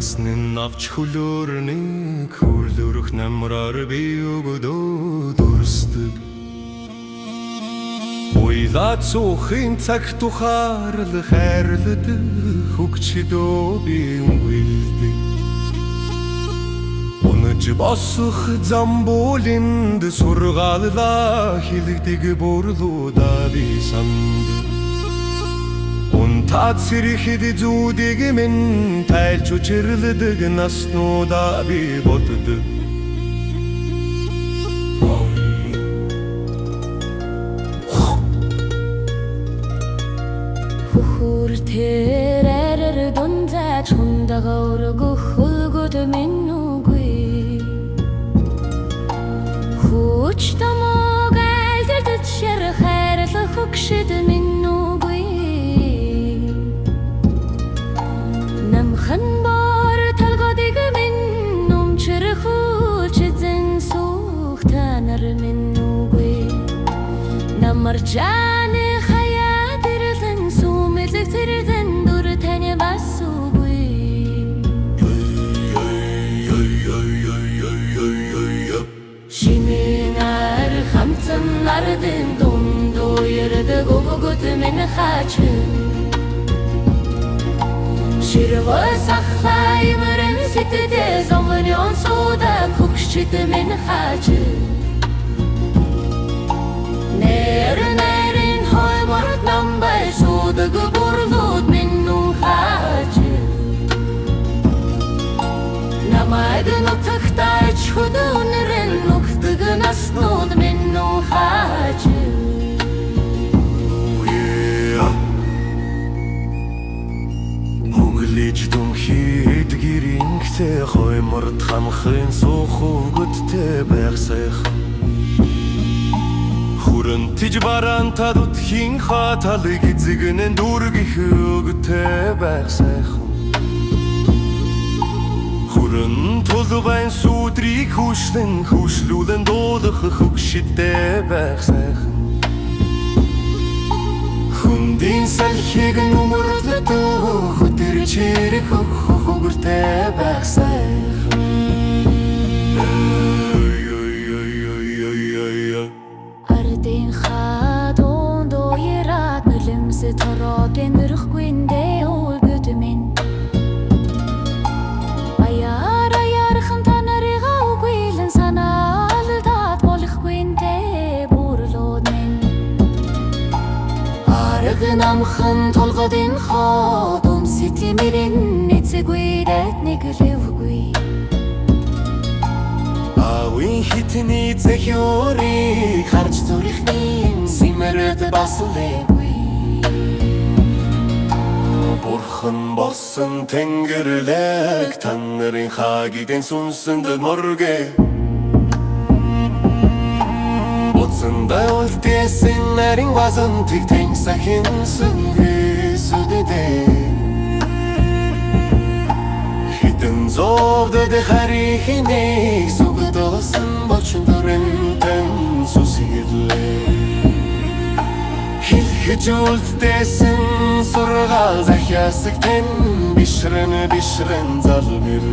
Насны авч хөлөөрний хөлөрөх намраар би өгдөө дурсдаг Уйлаад суухын цаг тухаарл хайрлаад хөгчдөө би үлдэг Унаж босох замбуулинд сургааллаа хилэгдэг бурлуудаа би санд Унтаад сэрэхэд зүүдийг минь тайлж учирладаг наснуудаа би боддог Хөхөр тэрээр дунзаа чундага өргөх хөлгөд минь үгүй Хүч тамог айлдад шэр хайрлах хөгшөд минь үгүй Намхан бор талгодыг минь өмчөр хүчзэн сухтанар минь үгүй Намар жаны хаяа дэрлэн сүмэлэг зэрдэн дүр тань бас үгүй Шиминар хамцан нардын дунд уярдаг өгөд минь хачин Ширвас ахлай мөрөн сэтдэ зомгон суда хөгшөд минь хачин Нэрэн хойморт намбай судаг бурлууд минь хачин Намайг нутагтайч хөдөөнөрэн нүхдэг наснууд минь хачин Хүглэж дүнхийд гэрэнхтэй хойморт хамхын суух өвгөдтэй байх сайхан Хүрэнтэж барантад утхийн хаталыг эзэгнэн дүргэх өгтэй байх сайхан Хүрэн тулгайн сүдрийг хүшлүүлэн дуулах хөгшөдтэй байх сайхан Хүндийн салхийг нүмэрлэдэг хөтөр чирэх хөгөртэй байх сайхан Ардын хадунд уяраад нулимсэ тороод энэрхгүйндээ өгөд минь Аяархан танарыга үгүйлэн санаалдаад болохгүйндээ бурлууд минь Араг намхан толгодын ходом сэтимэрэн эцэгүйдэт нэг левгүй Ауин хитний зэхиорыг харж зүрхний симэрэд баслээгүй Бурхан болсон тэнгэрлэг та нарын хаагидэн сүнсэнд моргэ Боцсондай ултээсэн нарийн базантыг тэнсахин сүнгэсүдэдэ Хитэн зовдөд харихинэг сүгдөлсөн бочин дүрэнтэн сүсэглээ Хэлхэж үлдээсэн сургаал захиасэг тэн бишрэн залбир